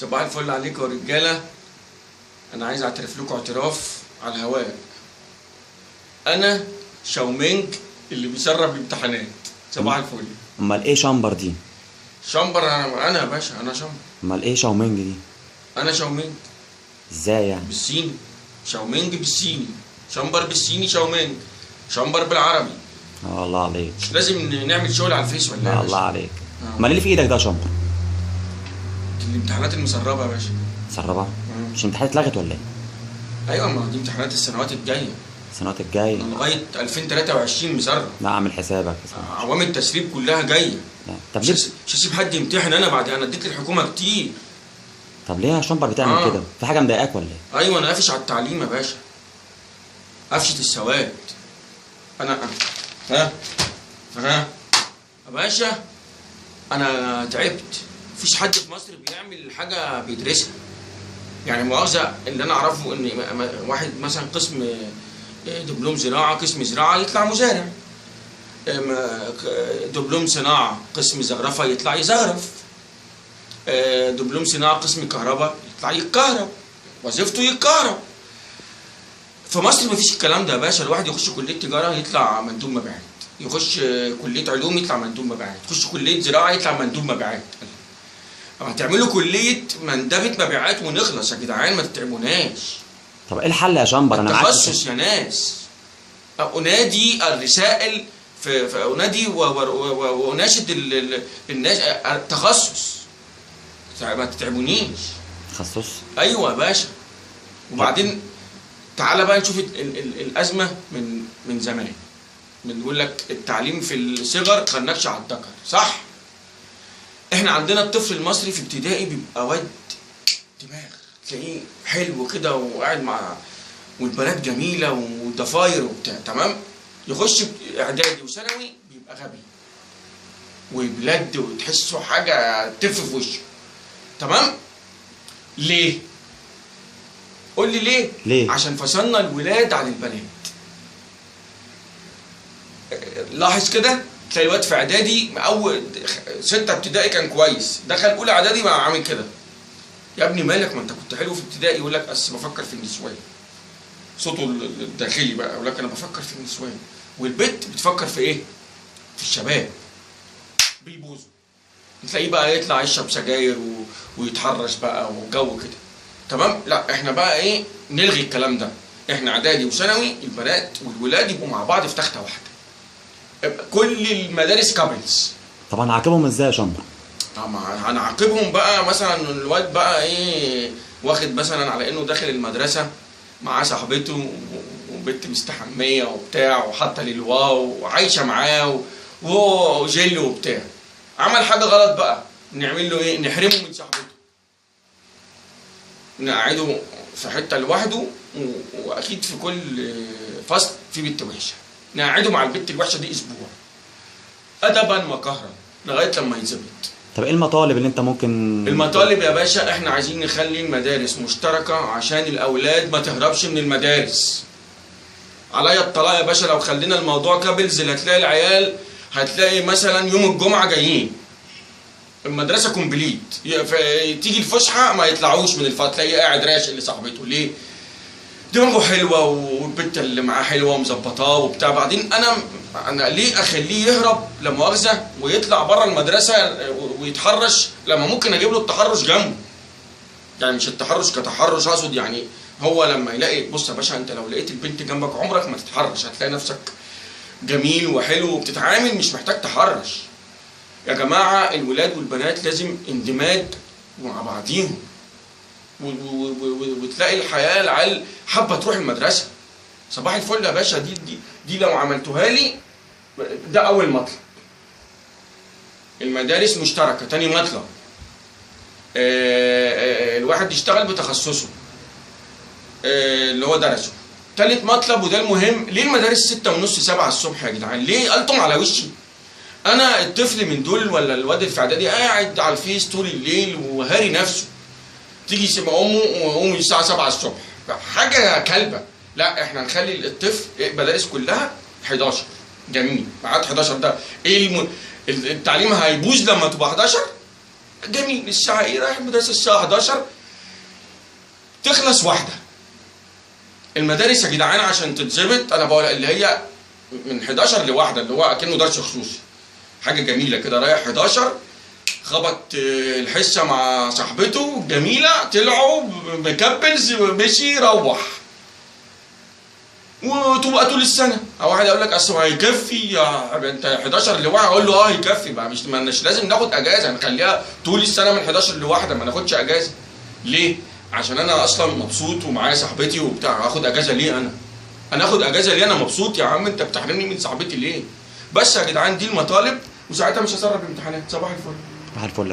صباح الفل عليكم يا رجاله. انا عايز اعترف لكم اعتراف على الهواء. انا شاومينج اللي بيسرب الامتحانات. صباح الفل. امال ايه شامبر دي؟ شامبر انا يا باشا، انا شامبر. امال ايه شاومينج دي؟ انا شاومينج ازاي يعني؟ بالصيني، شاومينج بالصيني، شامبر بالصيني، شاومينج شامبر بالعربي. الله عليك. مش لازم نعمل شغل على الفيس ولا ايه؟ الله عليك. امال اللي في ايدك ده شامبر؟ الامتحانات المسربه يا باشا. مسربه؟ مش الامتحانات اتلغت ولا ايه؟ ايوه، ما دي امتحانات السنوات الجايه. السنوات الجايه؟ لغايه 2023 مسرب. لا اعمل حسابك. عوامل التسريب كلها جايه. لا. طب ليه؟ مش هسيب حد يمتحن انا بعد، انا اديت الحكومه كتير. طب ليه يا شامبر بتعمل كده؟ في حاجه مضايقاك ولا ايه؟ ايوه، انا قافش على التعليم يا باشا، قفشه السواد. انا ها يا باشا، انا تعبت. مفيش حد في مصر بيعمل حاجه بيدرسها. يعني مؤاخذه، اللي انا اعرفه ان واحد مثلا قسم دبلوم زراعه، قسم زراعه يطلع مزارع. دبلوم صناعه قسم زخرفه يطلع يزخرف. دبلوم صناعه قسم كهرباء يطلع يتكهرب، وظيفته يتكهرب. في مصر مفيش الكلام ده يا باشا. الواحد يخش كليه تجاره يطلع مندوب مبيعات، يخش كليه علوم يطلع مندوب مبيعات، يخش كليه زراعه يطلع مندوب مبيعات. هتعملوا كليه مندبه مبيعات ونخلص يا جدعان، ما تتعبوناش. طب ايه الحل يا شامبر؟ انا معاك. التخصص يا ناس. انادي الرسائل في انادي واناشد الناس التخصص. ما تتعبونيش. تخصص؟ ايوه يا باشا. وبعدين تعالى بقى نشوف الازمه من زمان. بنقول لك التعليم في الصغر كالنكش على الذكر، صح؟ احنا عندنا الطفل المصري في ابتدائي بيبقى واد دماغ، تلاقيه حلو كده وقاعد مع، والبنات جميله وضفاير وبتاع، تمام؟ يخش اعدادي وثانوي بيبقى غبي وبلد، وتحسه حاجه تف في وشه. تمام؟ ليه؟ قول لي ليه؟ عشان فصلنا الولاد عن البنات. لاحظ كده، تلاقي الواد في اعدادي اول 6 ابتدائي كان كويس، دخل اولى اعدادي بقى عامل كده. يا ابني مالك؟ ما انت كنت حلو في ابتدائي. يقول لك بس بفكر في النسوان. صوته الداخلي بقى يقول لك انا بفكر في النسوان. والبنت بتفكر في ايه؟ في الشباب. بيبوظوا. تلاقيه بقى يطلع يشرب سجاير ويتحرش بقى وجو كده. تمام؟ لا احنا بقى ايه؟ نلغي الكلام ده. احنا اعدادي وثانوي البنات والولاد يبقوا مع بعض في تخته واحده. كل المدارس كابلز. طب هنعاقبهم ازاي يا شامبر؟ طبعا هنعاقبهم بقى. مثلا الواد بقى ايه، واخد مثلا على انه داخل المدرسه معاه صاحبته وبنت مستحميه وبتاع وحاطه للواو وعايشه معاه وهو جيل وبتاع، عمل حاجه غلط بقى، نعمل له ايه؟ نحرمه من صاحبته، نقعده في حته لوحده، واكيد في كل فصل في بنت وحشه، نقعده مع البنت الوحشه دي اسبوع ادبا وقهرا لغايه لما يتظبط. طب ايه المطالب اللي انت ممكن؟ المطالب يا باشا، احنا عايزين نخلي المدارس مشتركه عشان الاولاد ما تهربش من المدارس. عليا الطلاق يا باشا لو خلينا الموضوع كابلز، اللي هتلاقي العيال هتلاقي مثلا يوم الجمعه جايين المدرسه كومبليت، تيجي الفسحه ما يطلعوش من الفصل، تلاقيه قاعد راشق لصاحبته. ليه؟ دماغه حلوه والبنت اللي معاه حلوه ومظبطاه وبتاع. بعدين انا ليه اخليه يهرب لا مؤاخذه ويطلع بره المدرسه ويتحرش لما ممكن اجيب له التحرش جنبه؟ يعني مش التحرش كتحرش، اقصد يعني هو لما يلاقي، بص يا باشا، انت لو لقيت البنت جنبك عمرك ما تتحرش، هتلاقي نفسك جميل وحلو وبتتعامل، مش محتاج تحرش. يا جماعه الولاد والبنات لازم اندماج مع بعضيهم، وتلاقي الحياه العيال حابه تروح المدرسه. صباح الفل يا باشا. دي لو عملتوها لي، ده اول مطلب. المدارس مشتركه. تاني مطلب، الواحد يشتغل بتخصصه اللي هو درسه. تالت مطلب وده المهم، ليه المدارس 6:30 7 الصبح يا جدعان؟ ليه قلتم على وشي؟ انا الطفل من دول ولا الواد اللي في اعدادي قاعد على الفيس طول الليل وهاري نفسه، تيجي يسيب امه وامه الساعه 7 الصبح، حاجه كلبه. لا احنا نخلي الطفل المدارس كلها 11. جميل. بعد 11 ده ايه التعليم هيبوظ لما تبقى 11؟ جميل. الساعه ايه؟ رايح المدرسه الساعه 11 تخلص واحده. المدارس يا جدعان عشان تتظبط انا بقول اللي هي من 11 لواحده، اللي هو اكنه درس خصوصي، حاجه جميله كده. رايح 11 خبط الحصه مع صاحبته جميله، طلعوا مكبلز مشي روح. وتبقى طول السنه. او واحد يقول لك اصل هيكفي يا انت 11 لواحد، اقول له اه هيكفي بقى، مش لازم ناخد اجازه، نخليها طول السنه من 11 لواحده، ما ناخدش اجازه. ليه؟ عشان انا اصلا مبسوط ومعايا صاحبتي وبتاع، هاخد اجازه ليه انا اخد اجازه ليه؟ انا مبسوط يا عم، انت بتحرمني من صاحبتي ليه؟ بس يا جدعان دي المطالب، وساعتها مش هسرب الامتحانات. صباح الفل. صباح الفل.